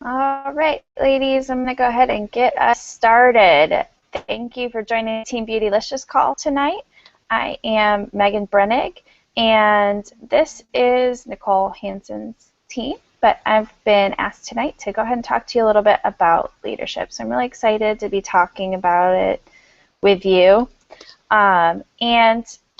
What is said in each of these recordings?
All right, ladies, I'm going to go ahead and get us started. Thank you for joining Team Beautilicious Call tonight. I am Megan Brennig, and this is Nicole Hansen's team, but I've been asked tonight to go ahead and talk to you a little bit about leadership. So I'm really excited to be talking about it with you. And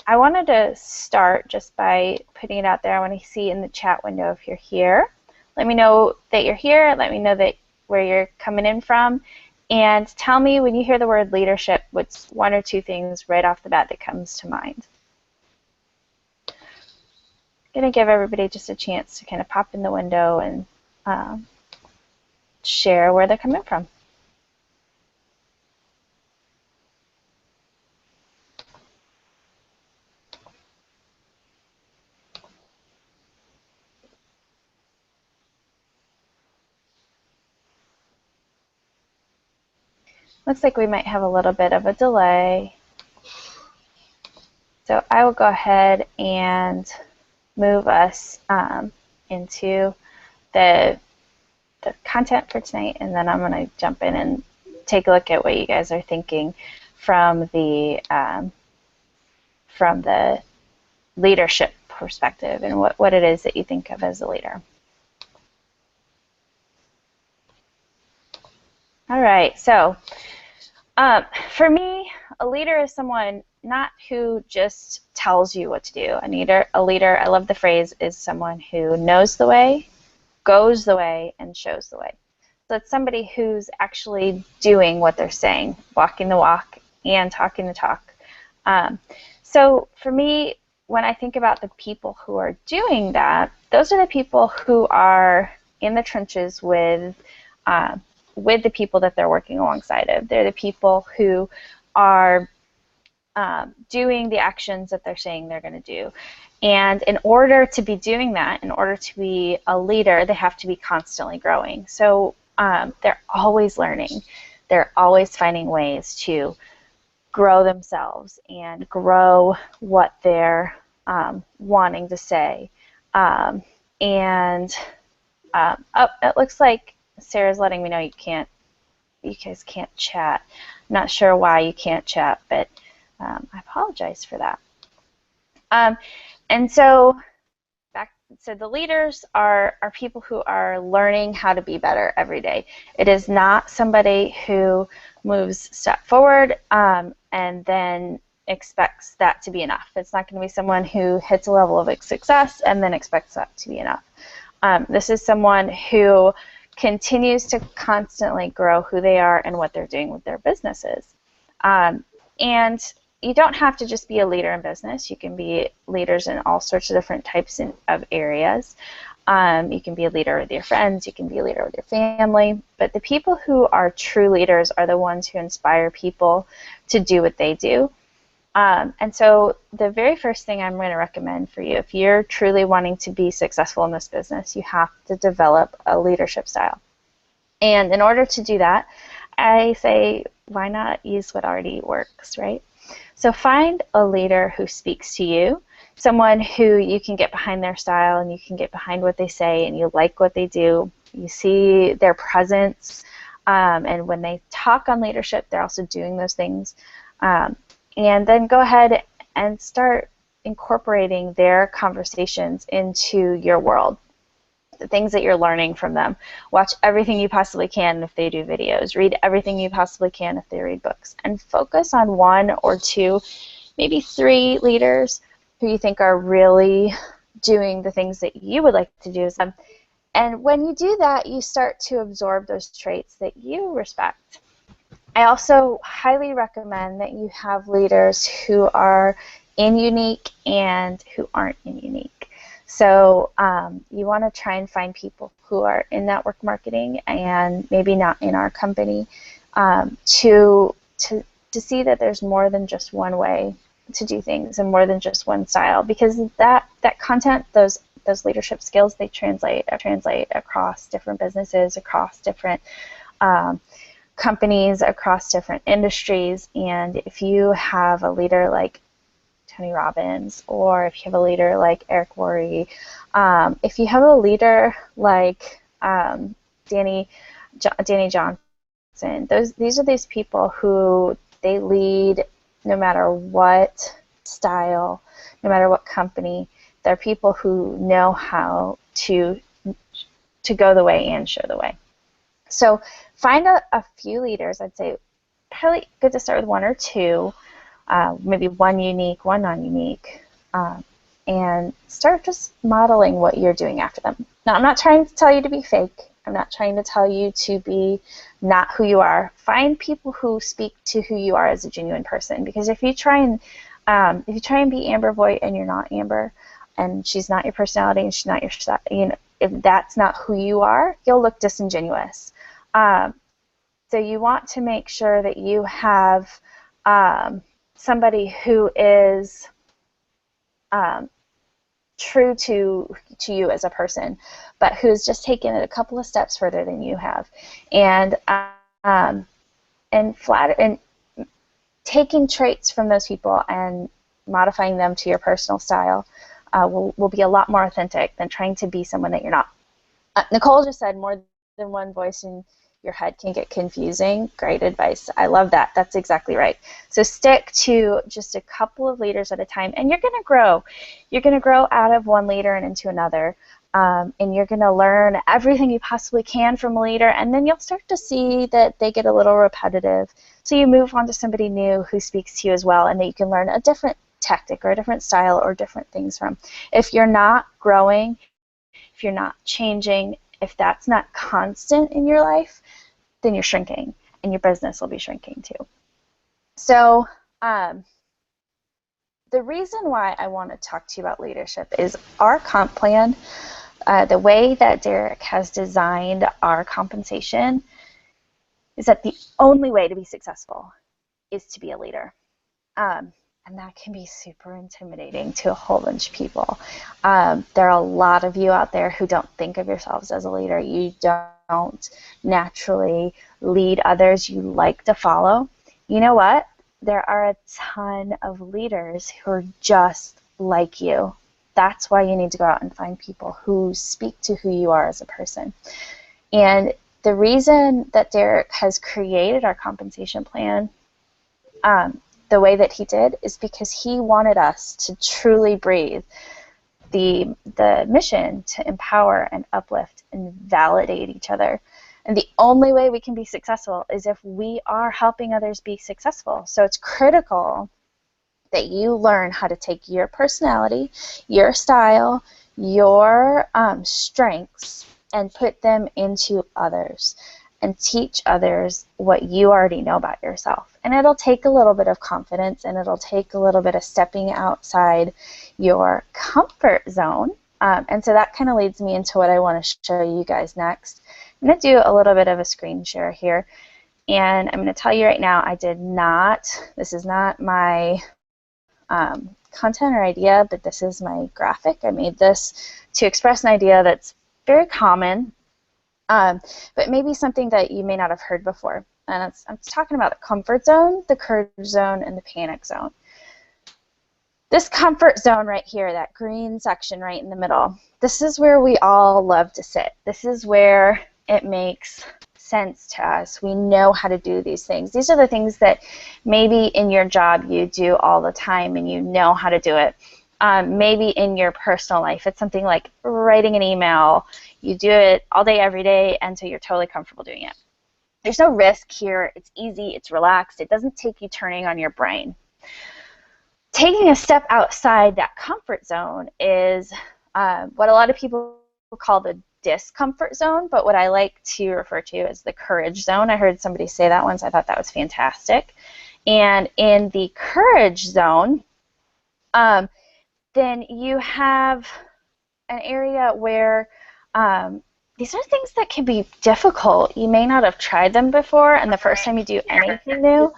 I wanted to start just by putting it out there. I want to see in the chat window if you're here. Let me know that you're here. Let me know that where you're coming in from. And tell me when you hear the word leadership, what's one or two things right off the bat that comes to mind. I'm going to give everybody just a chance to kind of pop in the window and share where they're coming from. Looks like we might have a little bit of a delay. So I will go ahead and move us into the content for tonight, and then I'm going to jump in and take a look at what you guys are thinking from the leadership perspective and what it is that you think of as a leader. All right, so for me, a leader is someone not who just tells you what to do. A leader, I love the phrase, is someone who knows the way, goes the way, and shows the way. So it's somebody who's actually doing what they're saying, walking the walk and talking the talk. So for me, when I think about the people who are doing that, those are the people who are in the trenches with the people that they're working alongside of. They're the people who are doing the actions that they're saying they're going to do. And in order to be doing that, in order to be a leader, they have to be constantly growing. So they're always learning. They're always finding ways to grow themselves and grow what they're wanting to say. Oh, it looks like Sarah's letting me know you guys can't chat. I'm not sure why you can't chat, but I apologize for that. And so the leaders are people who are learning how to be better every day. It is not somebody who moves a step forward and then expects that to be enough. It's not going to be someone who hits a level of success and then expects that to be enough. This is someone who continues to constantly grow who they are and what they're doing with their businesses. And you don't have to just be a leader in business. You can be leaders in all sorts of different types of areas. You can be a leader with your friends. You can be a leader with your family. But the people who are true leaders are the ones who inspire people to do what they do. And so the very first thing I'm going to recommend for you, if you're truly wanting to be successful in this business, you have to develop a leadership style. And in order to do that, I say, why not use what already works, right? So find a leader who speaks to you, someone who you can get behind their style and you can get behind what they say and you like what they do. You see their presence, and when they talk on leadership, they're also doing those things. And then go ahead and start incorporating their conversations into your world, the things that you're learning from them. Watch everything you possibly can if they do videos. Read everything you possibly can if they read books. And focus on one or two, maybe three leaders who you think are really doing the things that you would like to do. And when you do that, you start to absorb those traits that you respect. I also highly recommend that you have leaders who are in unique and who aren't in unique. So you want to try and find people who are in network marketing and maybe not in our company to see that there's more than just one way to do things and more than just one style, because that content, those leadership skills, they translate across different businesses, across different companies, across different industries. And if you have a leader like Tony Robbins, or if you have a leader like Eric Worre, if you have a leader like Danny Johnson. These are these people who they lead no matter what style, no matter what company. They're people who know how to go the way and show the way. So find a few leaders. I'd say probably good to start with one or two, maybe one unique, one non-unique, and start just modeling what you're doing after them. Now, I'm not trying to tell you to be fake. I'm not trying to tell you to be not who you are. Find people who speak to who you are as a genuine person. Because if you try and be Amber Voigt and you're not Amber, and she's not your personality and she's not your, if that's not who you are, you'll look disingenuous. So you want to make sure that you have somebody who is true to you as a person, but who's just taken it a couple of steps further than you have, and taking traits from those people and modifying them to your personal style will be a lot more authentic than trying to be someone that you're not. Nicole just said more than one voice in your head can get confusing. Great advice. I love that. That's exactly right. So stick to just a couple of leaders at a time, and you're going to grow. You're going to grow out of one leader and into another, and you're going to learn everything you possibly can from a leader, and then you'll start to see that they get a little repetitive. So you move on to somebody new who speaks to you as well, and that you can learn a different tactic or a different style or different things from. If you're not growing, if you're not changing, if that's not constant in your life, then you're shrinking, and your business will be shrinking too. So the reason why I want to talk to you about leadership is our comp plan, the way that Derek has designed our compensation, is that the only way to be successful is to be a leader. And that can be super intimidating to a whole bunch of people. There are a lot of you out there who don't think of yourselves as a leader. You don't naturally lead others. You like to follow. You know what? There are a ton of leaders who are just like you. That's why you need to go out and find people who speak to who you are as a person. And the reason that Derek has created our compensation plan the way that he did is because he wanted us to truly breathe the mission to empower and uplift and validate each other. And the only way we can be successful is if we are helping others be successful. So it's critical that you learn how to take your personality, your style, your strengths, and put them into others and teach others what you already know about yourself. And it'll take a little bit of confidence, and it'll take a little bit of stepping outside your comfort zone. And so that kind of leads me into what I want to show you guys next. I'm going to do a little bit of a screen share here. And I'm going to tell you right now, this is not my content or idea, but this is my graphic. I made this to express an idea that's very common, but maybe something that you may not have heard before. And I'm talking about the comfort zone, the courage zone, and the panic zone. This comfort zone right here, that green section right in the middle, this is where we all love to sit. This is where it makes sense to us. We know how to do these things. These are the things that maybe in your job you do all the time and you know how to do it. Maybe in your personal life, it's something like writing an email. You do it all day, every day, and so you're totally comfortable doing it. There's no risk here. It's easy. It's relaxed. It doesn't take you turning on your brain. Taking a step outside that comfort zone is what a lot of people call the discomfort zone, but what I like to refer to as the courage zone. I heard somebody say that once. I thought that was fantastic. And in the courage zone, then you have an area where these are things that can be difficult. You may not have tried them before, and the first time you do anything new,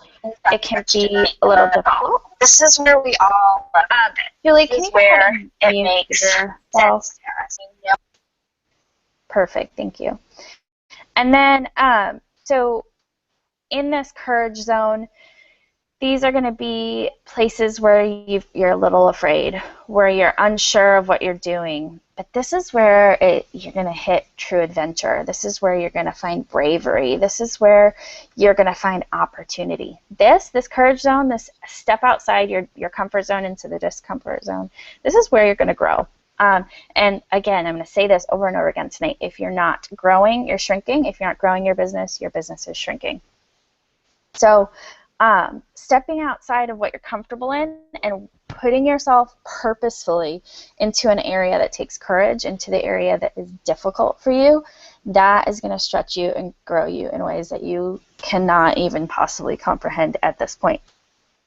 it can be a little difficult. This is where we all love it. Julie, can you where it makes sense to us. Perfect, thank you. And then, so in this courage zone, these are going to be places where you're a little afraid, where you're unsure of what you're doing. But this is where you're going to hit true adventure. This is where you're going to find bravery. This is where you're going to find opportunity. This courage zone, this step outside your comfort zone into the discomfort zone, this is where you're going to grow. And again, I'm going to say this over and over again tonight. If you're not growing, you're shrinking. If you're not growing your business is shrinking. So stepping outside of what you're comfortable in and putting yourself purposefully into an area that takes courage, into the area that is difficult for you, that is going to stretch you and grow you in ways that you cannot even possibly comprehend at this point.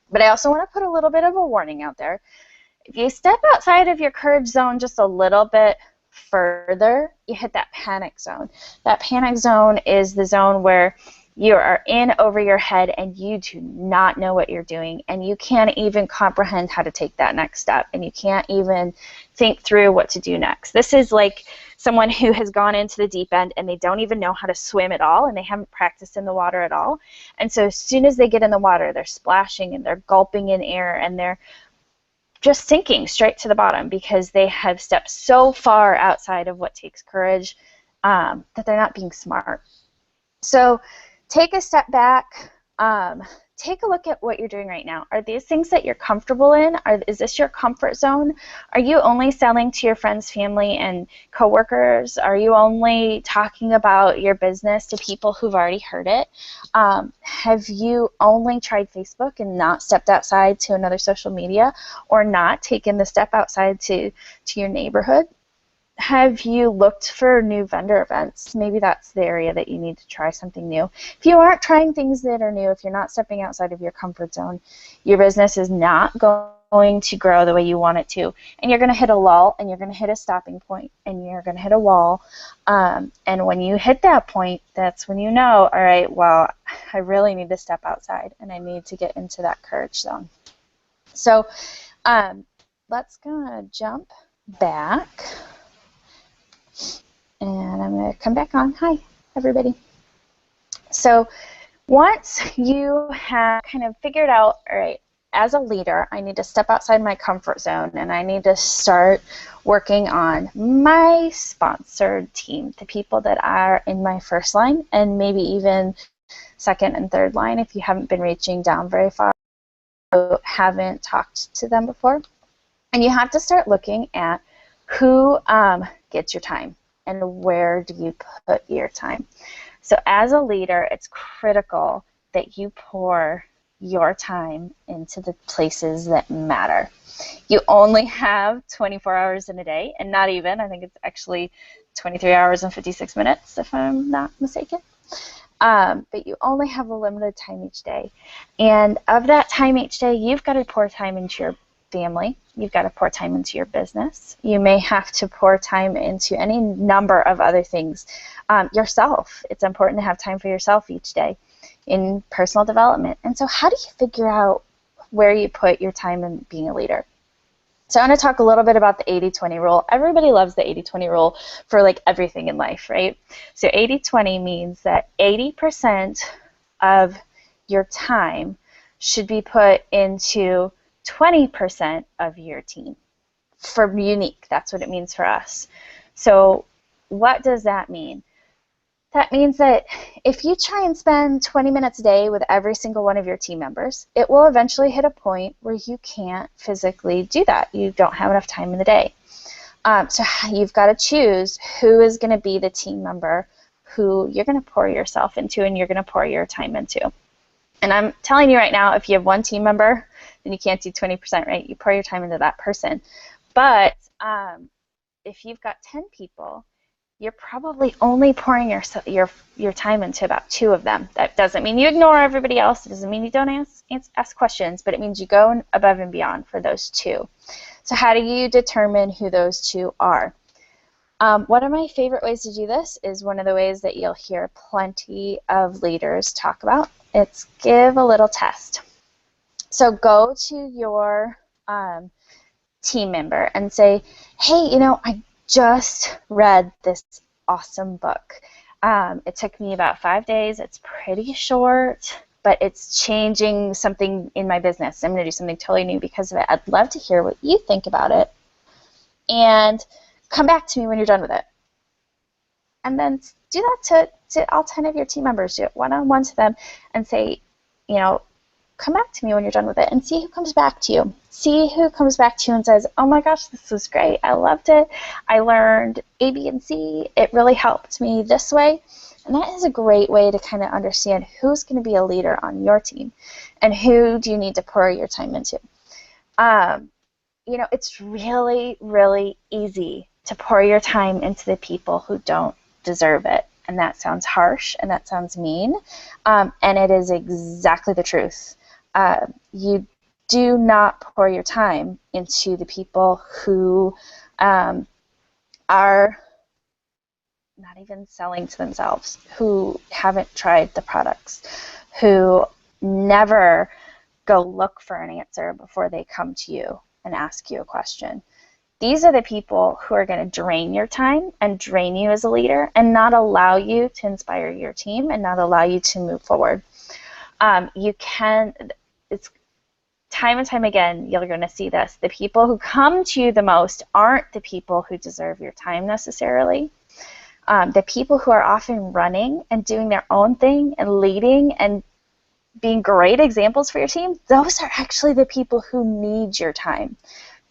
But I also want to put a little bit of a warning out there. If you step outside of your courage zone just a little bit further, you hit that panic zone. That panic zone is the zone where you are in over your head and you do not know what you're doing, and you can't even comprehend how to take that next step, and you can't even think through what to do next. This is like someone who has gone into the deep end and they don't even know how to swim at all, and they haven't practiced in the water at all. And so as soon as they get in the water, they're splashing and they're gulping in air and they're just sinking straight to the bottom because they have stepped so far outside of what takes courage that they're not being smart. So take a step back. Take a look at what you're doing right now. Are these things that you're comfortable in? Is this your comfort zone? Are you only selling to your friends, family, and coworkers? Are you only talking about your business to people who've already heard it? Have you only tried Facebook and not stepped outside to another social media, or not taken the step outside to your neighborhood? Have you looked for new vendor events? Maybe that's the area that you need to try something new. If you aren't trying things that are new, if you're not stepping outside of your comfort zone, your business is not going to grow the way you want it to. And you're going to hit a lull, and you're going to hit a stopping point, and you're going to hit a wall. And when you hit that point, that's when you know, all right, well, I really need to step outside, and I need to get into that courage zone. So let's go jump back. And I'm going to come back on. Hi, everybody. So once you have kind of figured out, all right, as a leader, I need to step outside my comfort zone, and I need to start working on my sponsored team, the people that are in my first line, and maybe even second and third line if you haven't been reaching down very far, or haven't talked to them before. And you have to start looking at who gets your time. And where do you put your time? So as a leader, it's critical that you pour your time into the places that matter. You only have 24 hours in a day, and not even, I think it's actually 23 hours and 56 minutes, if I'm not mistaken. But you only have a limited time each day. And of that time each day, you've got to pour time into your family. You've got to pour time into your business. You may have to pour time into any number of other things. Yourself. It's important to have time for yourself each day in personal development. And so how do you figure out where you put your time in being a leader? So I want to talk a little bit about the 80-20 rule. Everybody loves the 80-20 rule for like everything in life, right? So 80-20 means that 80% of your time should be put into 20% of your team. For unique, that's what it means for us. So what does that mean? That means that if you try and spend 20 minutes a day with every single one of your team members, it will eventually hit a point where you can't physically do that. You don't have enough time in the day. So you've got to choose who is going to be the team member who you're going to pour yourself into and you're going to pour your time into. And I'm telling you right now, if you have one team member, then you can't do 20%, right? You pour your time into that person. But if you've got 10 people, you're probably only pouring your time into about 2 of them. That doesn't mean you ignore everybody else. It doesn't mean you don't ask questions, but it means you go above and beyond for those 2. So how do you determine who those 2 are? One of my favorite ways to do this is one of the ways that you'll hear plenty of leaders talk about. It's give a little test. So go to your team member and say, hey, I just read this awesome book. It took me about 5 days. It's pretty short, but it's changing something in my business. I'm going to do something totally new because of it. I'd love to hear what you think about it, and come back to me when you're done with it. And then do that to all 10 of your team members. Do it one-on-one to them and say, you know, come back to me when you're done with it, and see who comes back to you. See who comes back to you and says, oh my gosh, this was great. I loved it. I learned A, B, and C. It really helped me this way. And that is a great way to kind of understand who's going to be a leader on your team and who do you need to pour your time into. You know, it's really, really easy to pour your time into the people who don't deserve it. And that sounds harsh and that sounds mean. And it is exactly the truth. You do not pour your time into the people who are not even selling to themselves, who haven't tried the products, who never go look for an answer before they come to you and ask you a question. These are the people who are going to drain your time and drain you as a leader and not allow you to inspire your team and not allow you to move forward. It's time and time again, you're going to see this. The people who come to you the most aren't the people who deserve your time necessarily. The people who are often running and doing their own thing and leading and being great examples for your team, those are actually the people who need your time.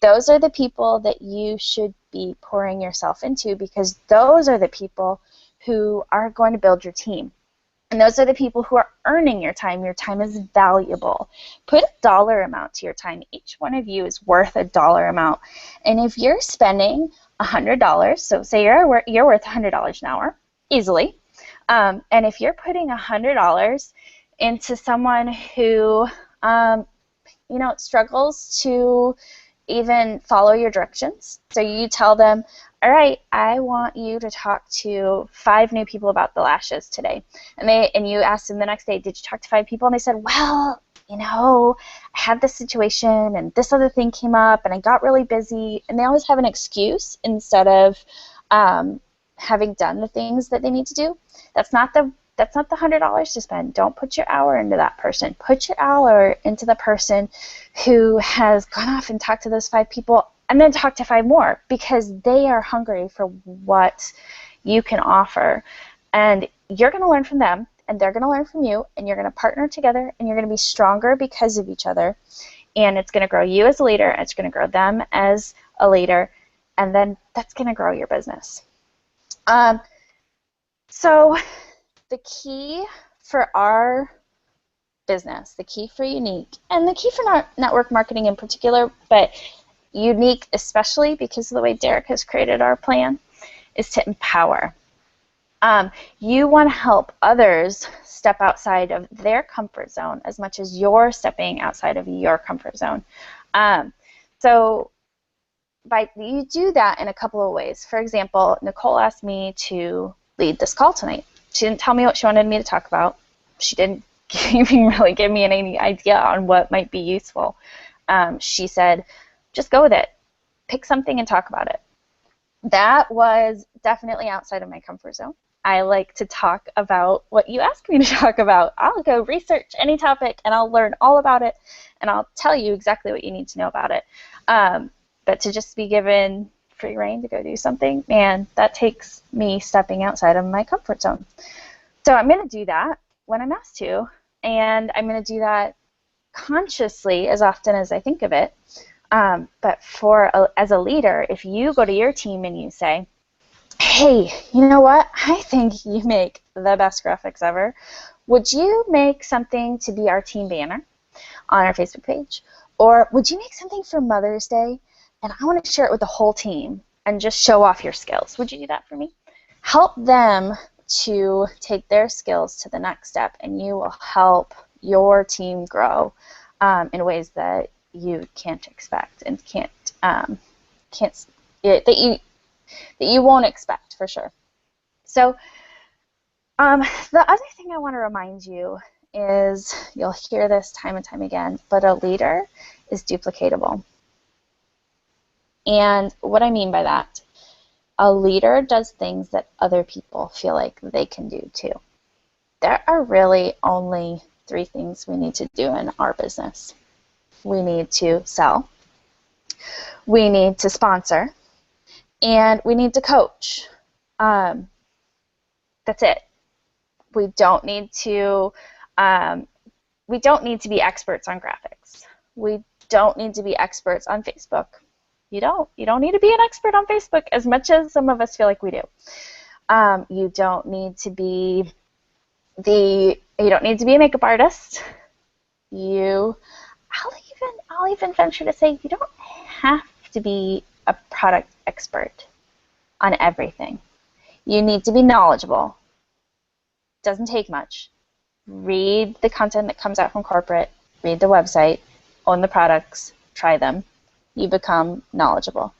Those are the people that you should be pouring yourself into, because those are the people who are going to build your team. And those are the people who are earning your time. Your time is valuable. Put a dollar amount to your time. Each one of you is worth a dollar amount. And if you're spending $100, so say you're worth $100 an hour, easily, and if you're putting $100 into someone who, struggles to even follow your directions. So you tell them, all right, I want you to talk to 5 new people about the lashes today. And you ask them the next day, did you talk to 5 people? And they said, well, I had this situation and this other thing came up and I got really busy. And they always have an excuse instead of having done the things that they need to do. That's not the $100 to spend. Don't put your hour into that person. Put your hour into the person who has gone off and talked to those 5 people and then talk to 5 more, because they are hungry for what you can offer. And you're going to learn from them, and they're going to learn from you, and you're going to partner together, and you're going to be stronger because of each other. And it's going to grow you as a leader, and it's going to grow them as a leader, and then that's going to grow your business. So the key for our business, the key for Unique, and the key for network marketing in particular, but Unique especially because of the way Derek has created our plan, is to empower. You want to help others step outside of their comfort zone as much as you're stepping outside of your comfort zone. So you do that in a couple of ways. For example, Nicole asked me to lead this call tonight. She didn't tell me what she wanted me to talk about. She didn't even really give me any idea on what might be useful. She said, just go with it. Pick something and talk about it. That was definitely outside of my comfort zone. I like to talk about what you ask me to talk about. I'll go research any topic and I'll learn all about it and I'll tell you exactly what you need to know about it. But to just be given free reign to go do something, man, that takes me stepping outside of my comfort zone. So I'm going to do that when I'm asked to, and I'm going to do that consciously as often as I think of it. But as a leader, if you go to your team and you say, hey, you know what? I think you make the best graphics ever. Would you make something to be our team banner on our Facebook page? Or would you make something for Mother's Day? And I want to share it with the whole team and just show off your skills. Would you do that for me? Help them to take their skills to the next step, and you will help your team grow in ways that you can't expect and that you won't expect for sure. So the other thing I want to remind you is, you'll hear this time and time again, but a leader is duplicatable. And what I mean by that, a leader does things that other people feel like they can do too. There are really only three things we need to do in our business. We need to sell, we need to sponsor, and we need to coach. That's it. We don't need to be experts on graphics. We don't need to be experts on Facebook. You don't need to be an expert on Facebook as much as some of us feel like we do. You don't need to be a makeup artist. I'll even venture to say you don't have to be a product expert on everything. You need to be knowledgeable. Doesn't take much. Read the content that comes out from corporate, read the website, own the products, try them. You become knowledgeable.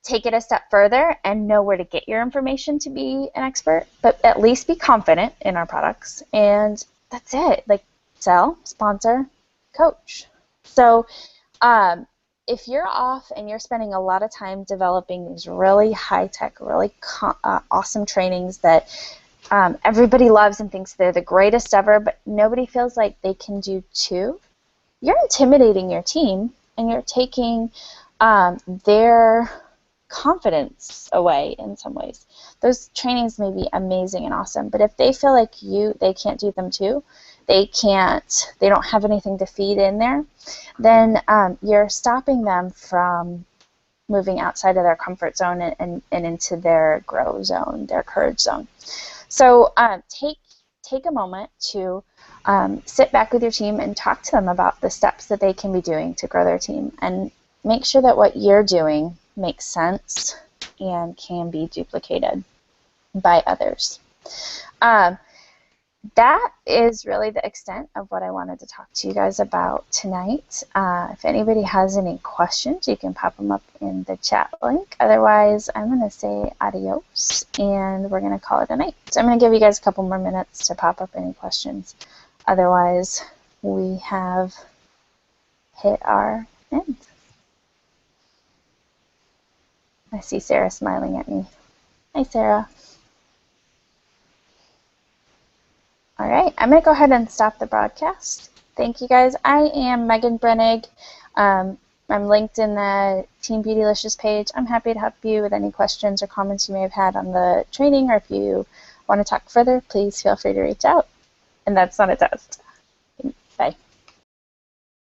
Take it a step further and know where to get your information to be an expert, but at least be confident in our products. And that's it. Like, sell, sponsor, coach. So if you're off and you're spending a lot of time developing these really high-tech, really awesome trainings that everybody loves and thinks they're the greatest ever, but nobody feels like they can do too, you're intimidating your team and you're taking their confidence away in some ways. Those trainings may be amazing and awesome, but if they feel like they can't do them too, they don't have anything to feed in there, then you're stopping them from moving outside of their comfort zone and into their grow zone, their courage zone. So take a moment to sit back with your team and talk to them about the steps that they can be doing to grow their team, and make sure that what you're doing makes sense and can be duplicated by others. That is really the extent of what I wanted to talk to you guys about tonight. If anybody has any questions, you can pop them up in the chat link. Otherwise, I'm going to say adios, and we're going to call it a night. So I'm going to give you guys a couple more minutes to pop up any questions. Otherwise, we have hit our end. I see Sarah smiling at me. Hi, Sarah. All right, I'm going to go ahead and stop the broadcast. Thank you, guys. I am Megan Brennig. I'm linked in the Team Beautilicious page. I'm happy to help you with any questions or comments you may have had on the training, or if you want to talk further, please feel free to reach out. And that's not a test.